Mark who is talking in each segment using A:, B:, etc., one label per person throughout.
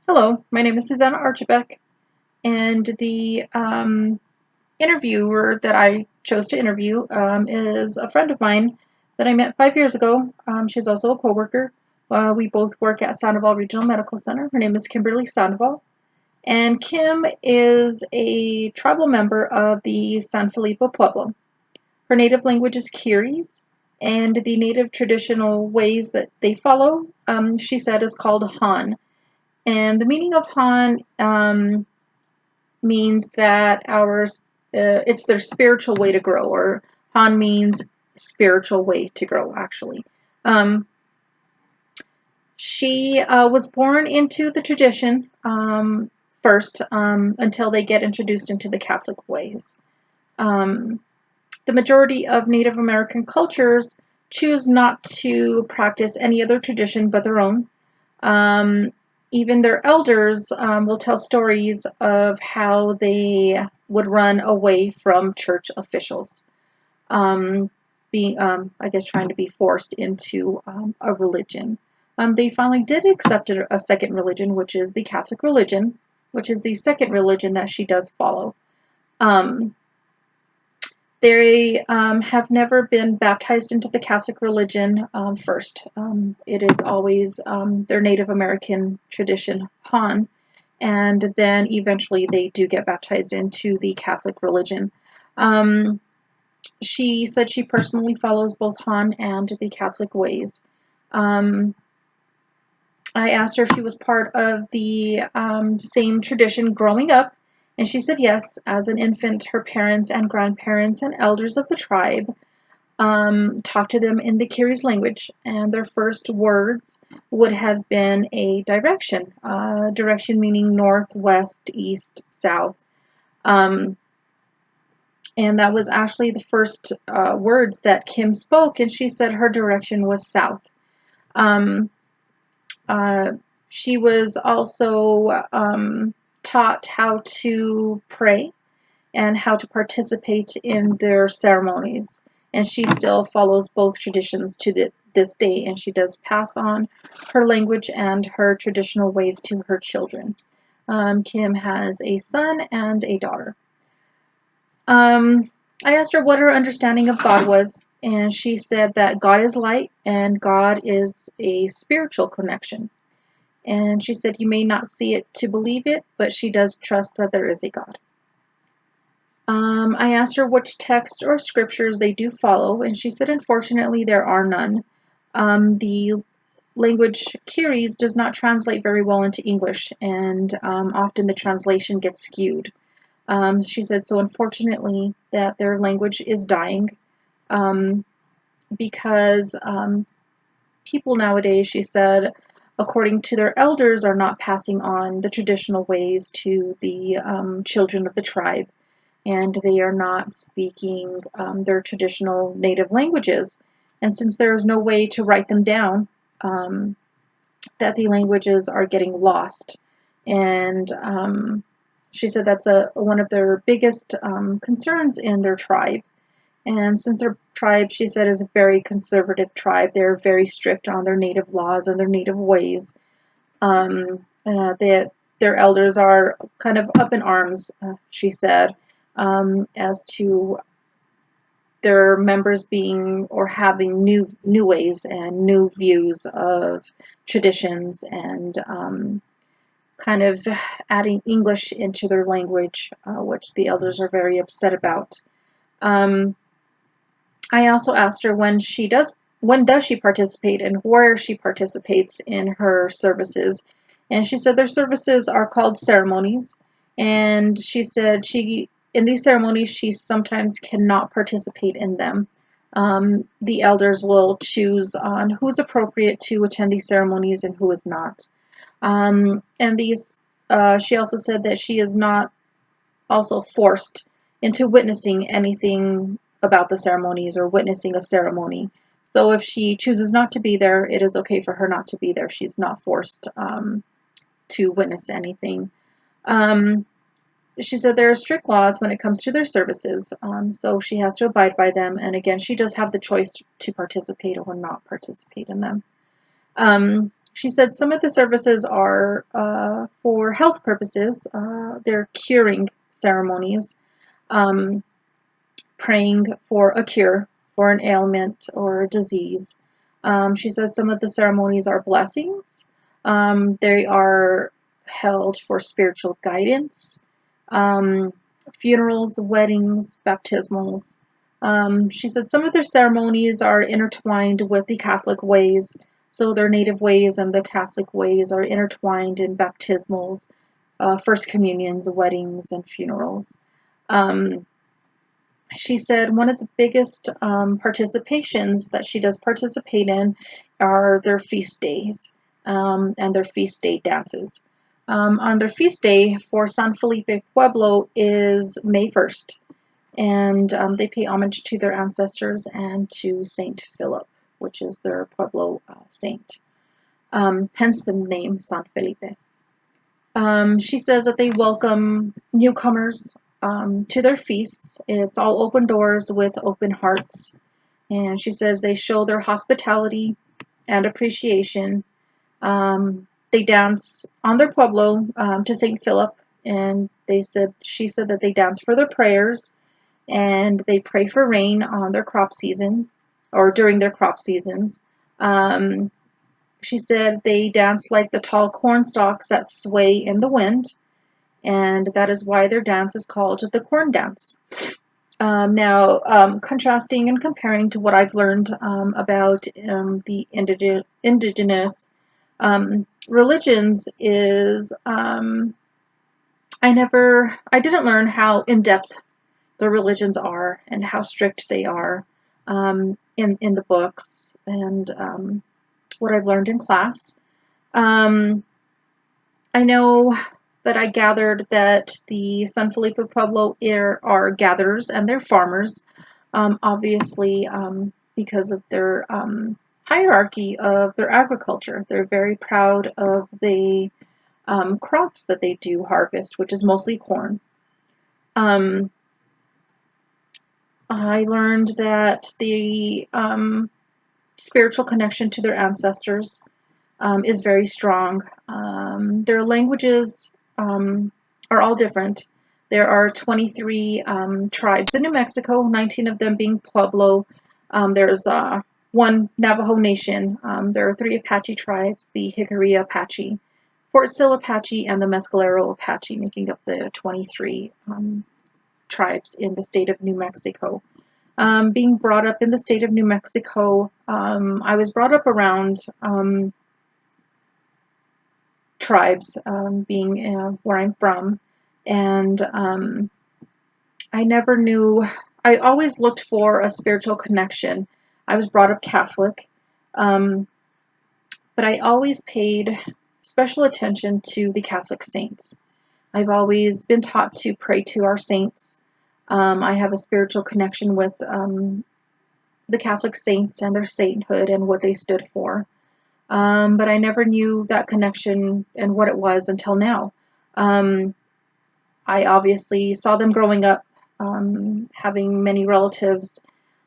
A: Hello, my name is Susanna Archibek, and the interviewer that I chose to interview is a friend of mine that I met 5 years ago. She's also a coworker. We both work at Sandoval Regional Medical Center. Her name is Kimberly Sandoval, and Kim is a tribal member of the San Felipe Pueblo. Her native language is Kiris, and the native traditional ways that they follow, she said, is called Han. And the meaning of Han means that it's their spiritual way to grow, or Han means spiritual way to grow, actually. Um, she was born into the tradition first until they get introduced into the Catholic ways. Um, the majority of Native American cultures choose not to practice any other tradition but their own. Um, Even their elders will tell stories of how they would run away from church officials, um, being, I guess, trying to be forced into a religion. They finally did accept a second religion, which is the Catholic religion, which is the second religion that she does follow. Um, they have never been baptized into the Catholic religion first. It is always their Native American tradition, Han, and then eventually they do get baptized into the Catholic religion. Um, she said she personally follows both Han and the Catholic ways. Um, I asked her if she was part of the same tradition growing up, and she said yes. As an infant, her parents and grandparents and elders of the tribe talked to them in the Kiri's language, and their first words would have been a direction, direction meaning north, west, east, south. Um, and that was actually the first words that Kim spoke, and she said her direction was south. Um, uh, she was also taught how to pray and how to participate in their ceremonies. And she still follows both traditions to this day, and she does pass on her language and her traditional ways to her children. Kim has a son and a daughter. Um, I asked her what her understanding of God was, and she said that God is light and God is a spiritual connection. And she said you may not see it to believe it, but she does trust that there is a God. I asked her which texts or scriptures they do follow, and she said unfortunately there are none. The language Kiris does not translate very well into English, and often the translation gets skewed. She said so unfortunately that their language is dying um, because people nowadays, she said, according to their elders, are not passing on the traditional ways to the children of the tribe, and they are not speaking their traditional native languages. And since there is no way to write them down, that the languages are getting lost. And she said that's one of their biggest concerns in their tribe. And since their tribe, she said, is a very conservative tribe, they're very strict on their native laws and their native ways. Their elders are kind of up in arms, she said, as to their members being or having new ways and new views of traditions, and kind of adding English into their language, which the elders are very upset about. Um, I also asked her when does she participate and where she participates in her services, and she said their services are called ceremonies, and she said she in these ceremonies she sometimes cannot participate in them. The elders will choose on who is appropriate to attend these ceremonies and who is not. And these she also said that she is not also forced into witnessing anything about the ceremonies or witnessing a ceremony. So if she chooses not to be there, it is okay for her not to be there. She's not forced to witness anything. Um, she said there are strict laws when it comes to their services, so she has to abide by them. And again, she does have the choice to participate or not participate in them. She said some of the services are for health purposes. They're curing ceremonies, um, praying for a cure for an ailment or a disease. She says some of the ceremonies are blessings. They are held for spiritual guidance, um, funerals, weddings, baptismals. She said some of their ceremonies are intertwined with the Catholic ways, so their native ways and the Catholic ways are intertwined in baptismals, first communions, weddings, and funerals. Um, she said one of the biggest participations that she does participate in are their feast days and their feast day dances. On their feast day for San Felipe Pueblo is May 1st, and they pay homage to their ancestors and to Saint Philip, which is their Pueblo saint, hence the name San Felipe. She says that they welcome newcomers to their feasts. It's all open doors with open hearts. And she says they show their hospitality and appreciation. They dance on their pueblo to St. Philip, and she said that they dance for their prayers, and they pray for rain on their crop season or during their crop seasons. Um, she said they dance like the tall corn stalks that sway in the wind, and that is why their dance is called the corn dance. Now, contrasting and comparing to what I've learned about the indigenous religions is I didn't learn how in depth the religions are and how strict they are in the books and what I've learned in class. Um, I know that I gathered that the San Felipe Pueblo are gatherers and they're farmers, obviously because of their hierarchy of their agriculture. They're very proud of the crops that they do harvest, which is mostly corn. Um, I learned that the spiritual connection to their ancestors is very strong. Their languages are all different. There are 23 tribes in New Mexico, 19 of them being Pueblo. There's one Navajo Nation. There are 3 Apache tribes, the Hickory Apache, Fort Sill Apache, and the Mescalero Apache, making up the 23 tribes in the state of New Mexico. Being brought up in the state of New Mexico, I was brought up around tribes, being where I'm from, and I never knew. I always looked for a spiritual connection. I was brought up Catholic, um, but I always paid special attention to the Catholic saints. I've always been taught to pray to our saints. I have a spiritual connection with the Catholic saints and their sainthood and what they stood for. But I never knew that connection and what it was until now. Um, I obviously saw them growing up, having many relatives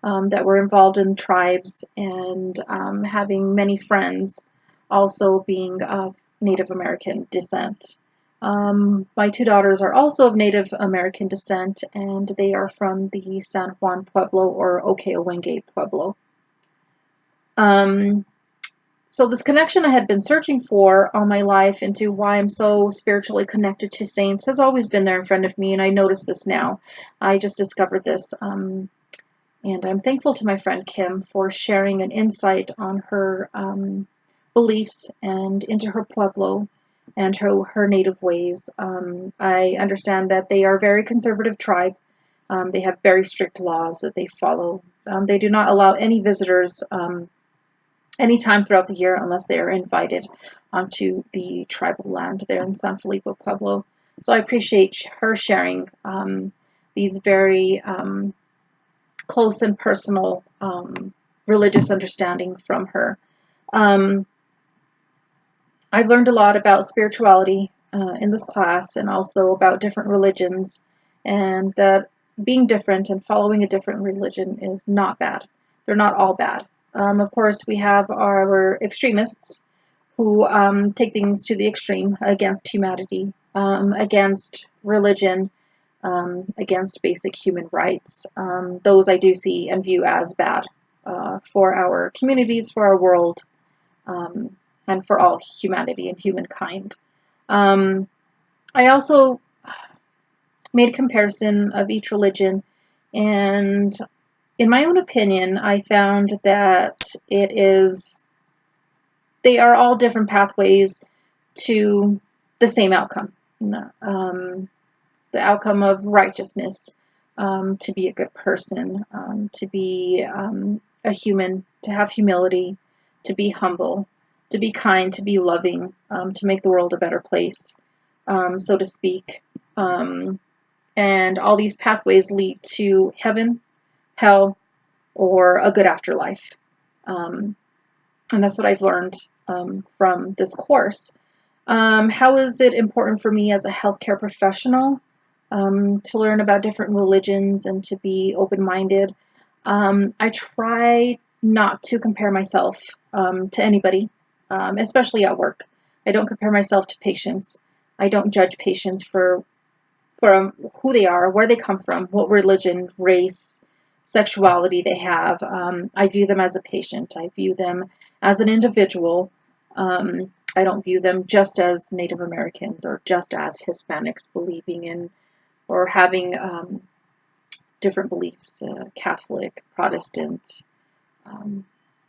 A: that were involved in tribes, and having many friends also being of Native American descent. My 2 daughters are also of Native American descent, and they are from the San Juan Pueblo or Okeowenge Pueblo. So this connection I had been searching for all my life into why I'm so spiritually connected to saints has always been there in front of me, and I notice this now. I just discovered this, and I'm thankful to my friend Kim for sharing an insight on her beliefs and into her Pueblo and her native ways. I understand that they are a very conservative tribe. They have very strict laws that they follow. They do not allow any visitors anytime throughout the year unless they are invited onto the tribal land there in San Felipe Pueblo. So I appreciate her sharing these very close and personal religious understanding from her. Um, I've learned a lot about spirituality in this class and also about different religions, and that being different and following a different religion is not bad. They're not all bad. Of course, we have our extremists who take things to the extreme against humanity, against religion, against basic human rights. Those I do see and view as bad for our communities, for our world, and for all humanity and humankind. Um, I also made a comparison of each religion, and in my own opinion, I found that they are all different pathways to the same outcome. The outcome of righteousness, to be a good person, to be a human, to have humility, to be humble, to be kind, to be loving, to make the world a better place, so to speak. And all these pathways lead to heaven, hell, or a good afterlife. Um, and that's what I've learned from this course. How is it important for me as a healthcare professional to learn about different religions and to be open-minded? I try not to compare myself to anybody, especially at work. I don't compare myself to patients. I don't judge patients for who they are, where they come from, what religion, race, sexuality they have. I view them as a patient. I view them as an individual. I don't view them just as Native Americans or just as Hispanics believing in or having different beliefs, Catholic, Protestant,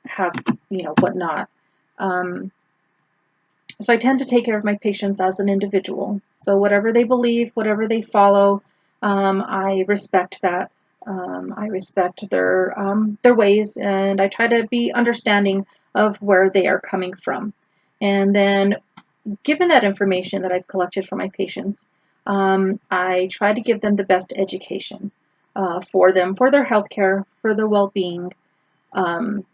A: have, whatnot. Um, so I tend to take care of my patients as an individual. So whatever they believe, whatever they follow, I respect that. I respect their ways, and I try to be understanding of where they are coming from. And then, given that information that I've collected from my patients, I try to give them the best education for them, for their healthcare, for their well-being. Um,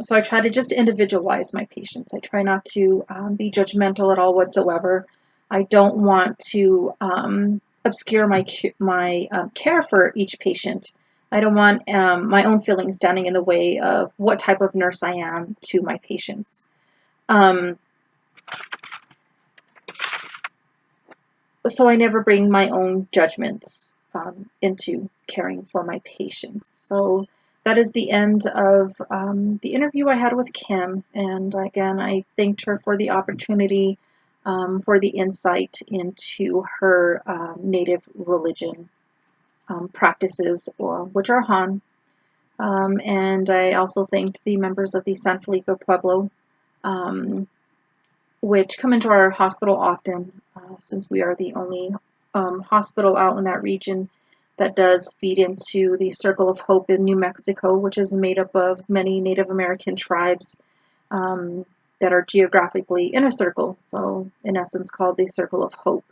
A: so I try to just individualize my patients. I try not to be judgmental at all whatsoever. I don't want to obscure my care for each patient. I don't want my own feelings standing in the way of what type of nurse I am to my patients. Um, so I never bring my own judgments into caring for my patients. So that is the end of the interview I had with Kim. And again, I thanked her for the opportunity, for the insight into her native religion practices, which are Han. And I also thanked the members of the San Felipe Pueblo, um, which come into our hospital often, since we are the only hospital out in that region that does feed into the Circle of Hope in New Mexico, which is made up of many Native American tribes that are geographically in a circle, so in essence called the Circle of Hope.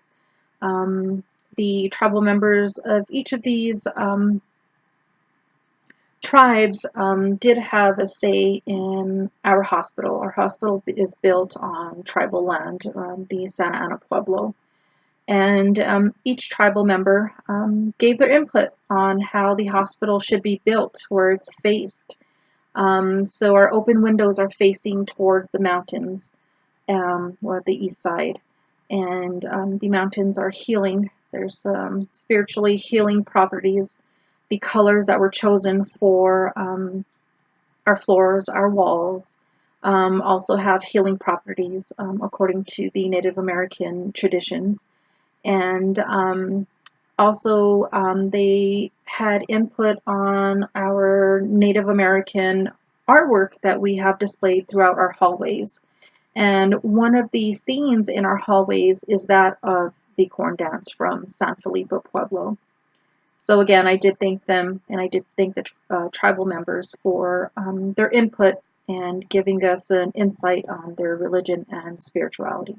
A: The tribal members of each of these tribes did have a say in our hospital. Our hospital is built on tribal land, the Santa Ana Pueblo. And each tribal member gave their input on how the hospital should be built, where it's faced. So our open windows are facing towards the mountains, or the east side. And the mountains are healing. There's spiritually healing properties. The colors that were chosen for our floors, our walls, also have healing properties according to the Native American traditions. And also, they had input on our Native American artwork that we have displayed throughout our hallways. And one of the scenes in our hallways is that of the corn dance from San Felipe Pueblo. So again, I did thank them, and I did thank the tribal members for their input and giving us an insight on their religion and spirituality.